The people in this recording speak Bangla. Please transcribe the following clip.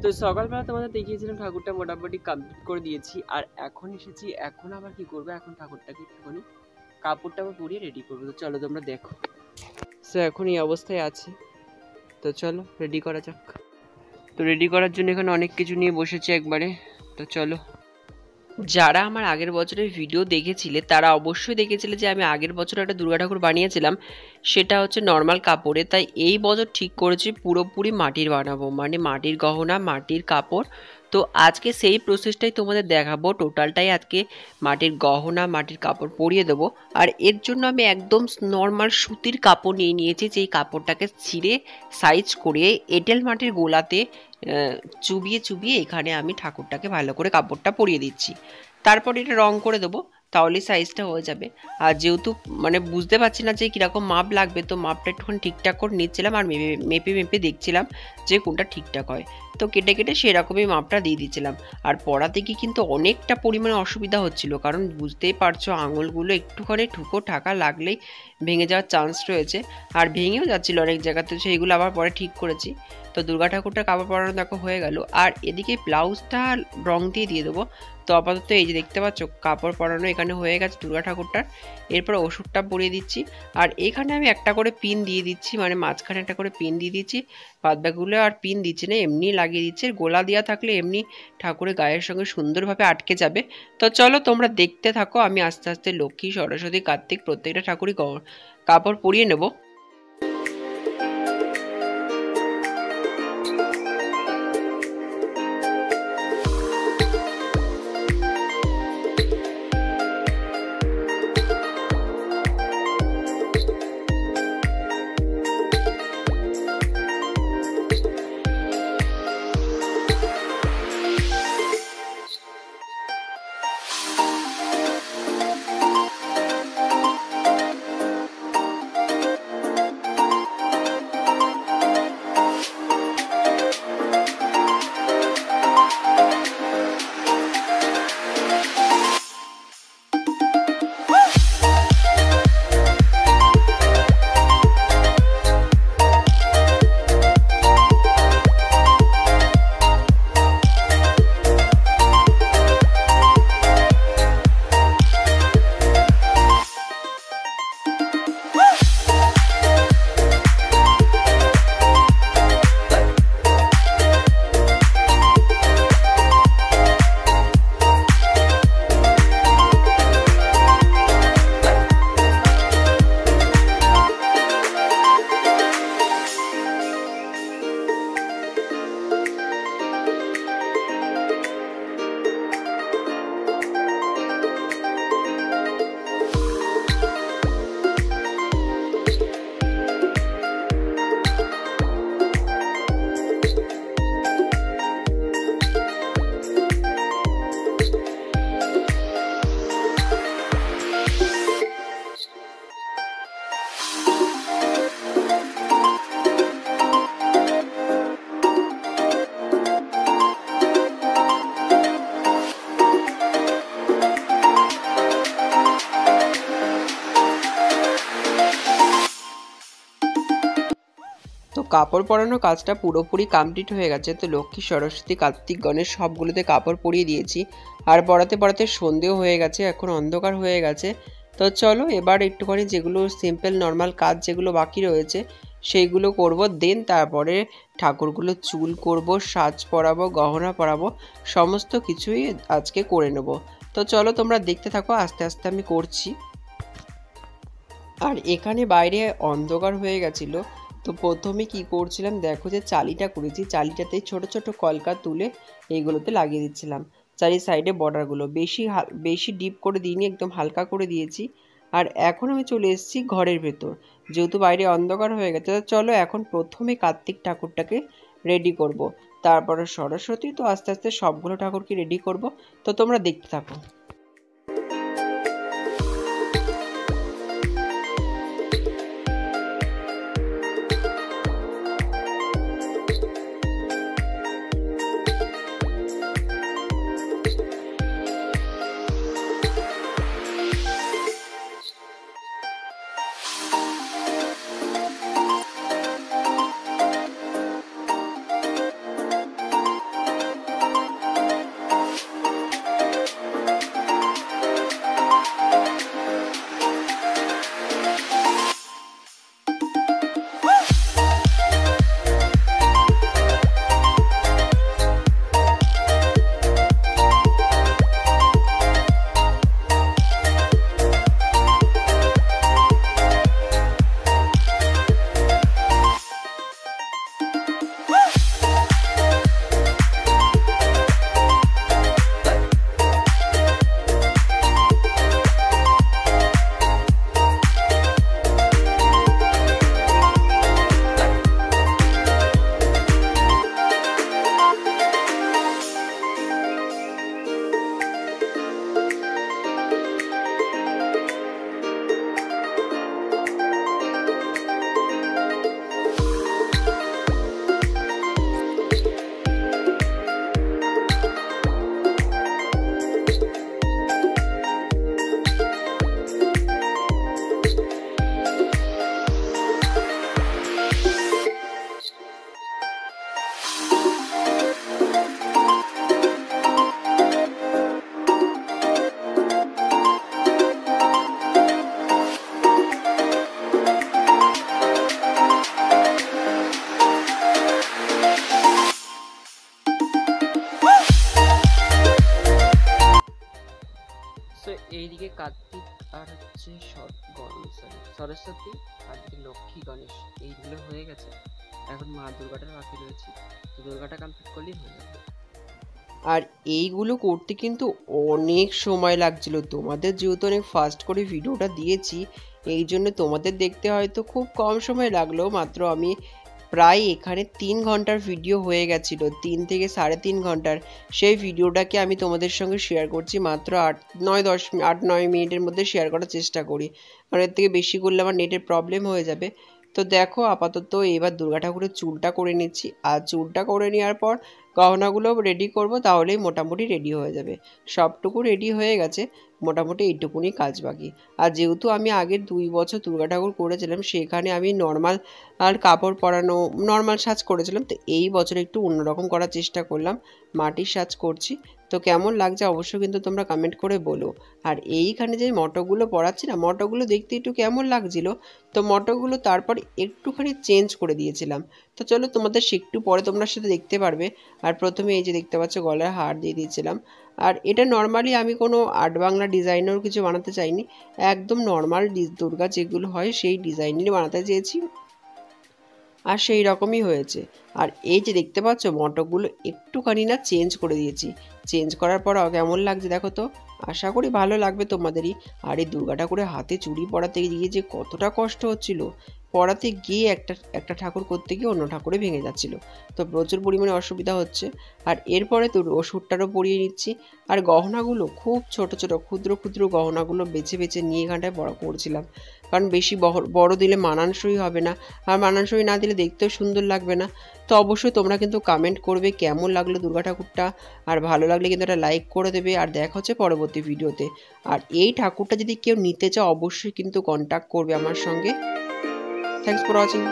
তো সকালবেলা তোমাদের দেখিয়েছিলাম ঠাকুরটা মোটামুটি কমপ্লিট করে দিয়েছি, আর এখন এসেছি। এখন আবার কি করবো, এখন ঠাকুরটাকে একটুখানি কাপড় টাপড় পরিয়ে রেডি করবো। তো চলো তোমরা দেখো। সো এখন এই অবস্থায় আছে, তো চলো রেডি করা যাক। তো রেডি করার জন্য এখানে অনেক কিছু নিয়ে বসেছি একবারে। তো চলো, যারা আমার আগের বছরের ভিডিও দেখেছিলে তারা অবশ্যই দেখেছিলে যে আমি আগের বছর একটা দুর্গা ঠাকুর বানিয়েছিলাম, সেটা হচ্ছে নর্মাল কাপড়ে। তাই এই বছর ঠিক করেছি পুরোপুরি মাটির বানাবো, মানে মাটির গহনা, মাটির কাপড়। তো আজকে সেই প্রসেসটাই তোমাদের দেখাবো, টোটালটাই আজকে মাটির গহনা, মাটির কাপড় পরিয়ে দেবো। আর এর জন্য আমি একদম নর্মাল সুতির কাপড় নিয়ে নিয়েছি, যেই কাপড়টাকে ছিঁড়ে সাইজ করে এঁটেল মাটির গোলাতে চুবিয়ে চুবিয়ে এখানে আমি ঠাকুরটাকে ভালো করে কাপড়টা পরিয়ে দিচ্ছি। তারপর এটা রং করে দেবো, তাহলেই সাইজটা হয়ে যাবে। আর যেহেতু মানে বুঝতে পারছি না যে কীরকম মাপ লাগবে, তো মাপটা একটুখানি ঠিকঠাক করে নিচ্ছিলাম আর মেপে মেপে দেখছিলাম যে কোনটা ঠিকঠাক হয়। তো কেটে কেটে সেরকমই মাপটা দিয়ে দিচ্ছিলাম। আর পড়াতে গিয়ে কিন্তু অনেকটা পরিমাণে অসুবিধা হচ্ছিল, কারণ বুঝতেই পারছো আঙুলগুলো একটুখানি ঠুকো ঠাকা লাগলেই ভেঙে যাওয়ার চান্স রয়েছে। আর ভেঙেও যাচ্ছিলো অনেক জায়গাতে, সেইগুলো আবার পরে ঠিক করেছি। তো দুর্গা ঠাকুরটা কাপড় পরানো দেখো হয়ে গেল। আর এদিকে ব্লাউজটা রং দিয়ে দেবো। তো আপাতত এই যে দেখতে পাচ্ছ কাপড় পরানো এখানে হয়ে গেছে দুর্গা ঠাকুরটার। এরপর ওষুধটা পরিয়ে দিচ্ছি। আর এখানে আমি একটা করে পিন দিয়ে দিচ্ছি, মানে মাঝখানে একটা করে পিন দিয়ে দিচ্ছি। বাদবাকিগুলো আর পিন দিচ্ছি না, এমনি লাগিয়ে দিচ্ছি। গোলা দেওয়া থাকলে এমনি ঠাকুরের গায়ের সঙ্গে সুন্দরভাবে আটকে যাবে। তো চলো তোমরা দেখতে থাকো, আমি আস্তে আস্তে লক্ষ্মী, সরস্বতী, কার্তিক প্রত্যেকটা ঠাকুরই কাপড় পরিয়ে নেবো। তো কাপড় পরানোর কাজটা পুরোপুরি কমপ্লিট হয়ে গেছে। তো লক্ষ্মী, সরস্বতী, কার্তিক, গণেশ সবগুলোতে কাপড় পরিয়ে দিয়েছি। আর পরাতে পরাতে সন্ধেও হয়ে গেছে, এখন অন্ধকার হয়ে গেছে। তো চলো এবার একটুখানি যেগুলো সিম্পল নর্মাল কাজ যেগুলো বাকি রয়েছে সেইগুলো করব। দেন তারপরে ঠাকুরগুলো চুল করব, সাজ পরাবো, গহনা পরাবো, সমস্ত কিছুই আজকে করে নেব। তো চলো তোমরা দেখতে থাকো, আস্তে আস্তে আমি করছি। আর এখানে বাইরে অন্ধকার হয়ে গেছিলো, তো প্রথমে কি করছিলাম দেখো, যে চালিটা করেছি, চালিটাতে ছোট ছোট কলকা তুলে এইগুলোতে লাগিয়ে দিচ্ছিলাম চারি সাইডে বর্ডারগুলো। বেশি ডিপ করে দিইনি, একদম হালকা করে দিয়েছি। আর এখন আমি চলে এসেছি ঘরের ভেতর, যেহেতু বাইরে অন্ধকার হয়ে গেছে। তো চলো এখন প্রথমে কার্তিক ঠাকুরটাকে রেডি করব, তারপরে সরস্বতী, তো আস্তে আস্তে সবগুলো ঠাকুরকে রেডি করব। তো তোমরা দেখতে থাকো। এইদিকে কার্তিক আর হচ্ছে সরস্বতী আর এদিকে লক্ষ্মী গণেশ এইগুলো হয়ে গেছে। এখন মা দুর্গাটার বাকি রয়েছে, তো দুর্গাটা কমপ্লিট করলেই হয়ে যাবে। আর এইগুলো করতে কিন্তু অনেক সময় লাগছিল। তোমাদের যেহেতু অনেক ফাস্ট করে ভিডিওটা দিয়েছি, এই জন্য তোমাদের দেখতে হয়তো খুব কম সময় লাগলো। মাত্র আমি প্রায় এখানে 3 ঘন্টার ভিডিও হয়ে গেছিলো, 3 থেকে 3.5 ঘন্টার। সেই ভিডিওটাকে আমি তোমাদের সঙ্গে শেয়ার করছি মাত্র 8-9 মিনিটের মধ্যে শেয়ার করার চেষ্টা করি, কারণ এর থেকে বেশি করলে আমার নেটের প্রবলেম হয়ে যাবে। তো দেখো আপাতত এবার দুর্গা ঠাকুরের চুলটা করে নিচ্ছি, আর চুলটা করে নেওয়ার পর গহনাগুলো রেডি করব, তাহলেই মোটামুটি রেডি হয়ে যাবে। সবটুকু রেডি হয়ে গেছে, মোটামুটি এইটুকুনি কাজ বাকি। আর যেহেতু আমি আগের 2 বছর দুর্গা ঠাকুর করেছিলাম, সেখানে আমি নর্মাল আর কাপড় পরানো নর্মাল সাজ করেছিলাম, তো এই বছর একটু অন্যরকম করার চেষ্টা করলাম, মাটির সাজ করছি। তো কেমন লাগছে অবশ্যই কিন্তু তোমরা কমেন্ট করে বলো। আর এইখানে যে মটোগুলো পরাচ্ছি না, মটোগুলো দেখতে একটু কেমন লাগছিল, তো মটোগুলো তারপর একটুখানি চেঞ্জ করে দিয়েছিলাম। তো চলো তোমাদের একটু পরে তোমরা সেটা দেখতে পারবে। আর প্রথমে এই যে দেখতে পাচ্ছ গলার হার দিয়ে দিয়েছিলাম। আর এটা নর্মালি আমি কোনো আর্ট বাংলা ডিজাইনার কিছু বানাতে চাইনি, একদম নর্মাল দুর্গা যেগুলো হয় সেই ডিজাইনই বানাতে চেয়েছি, আর সেই রকমই হয়েছে। আর এই যে দেখতে পাচ্ছ মটকগুলো একটুখানি না চেঞ্জ করে দিয়েছি, চেঞ্জ করার পর কেমন লাগছে দেখো তো, আশা করি ভালো লাগবে তোমাদেরই। আর এই দুর্গা ঠাকুরের হাতে চুড়ি পরাতে গিয়ে যে কতটা কষ্ট হচ্ছিল, পরাতে গিয়ে একটা ঠাকুর করতে গিয়ে অন্য ঠাকুরে ভেঙে যাচ্ছিল, তো প্রচুর পরিমাণে অসুবিধা হচ্ছে। আর এরপরে তো ওষুধটারও পরিয়ে নিচ্ছি। আর গহনাগুলো খুব ছোট ছোট ক্ষুদ্র ক্ষুদ্র গহনাগুলো বেছে বেছে নিয়ে এখানটায় বড় করছিলাম, কারণ বেশি বড় দিলে মানানসই হবে না, আর মানানসই না দিলে দেখতেও সুন্দর লাগবে না। তো অবশ্যই তোমরা কিন্তু কমেন্ট করবে কেমন লাগলো দুর্গা ঠাকুরটা, আর ভালো লাগলে কিন্তু একটা লাইক করে দেবে। আর দেখা হচ্ছে পরবর্তী ভিডিওতে। আর এই ঠাকুরটা যদি কেউ নিতে চাও অবশ্যই কিন্তু কন্ট্যাক্ট করবে আমার সঙ্গে। Thanks for watching.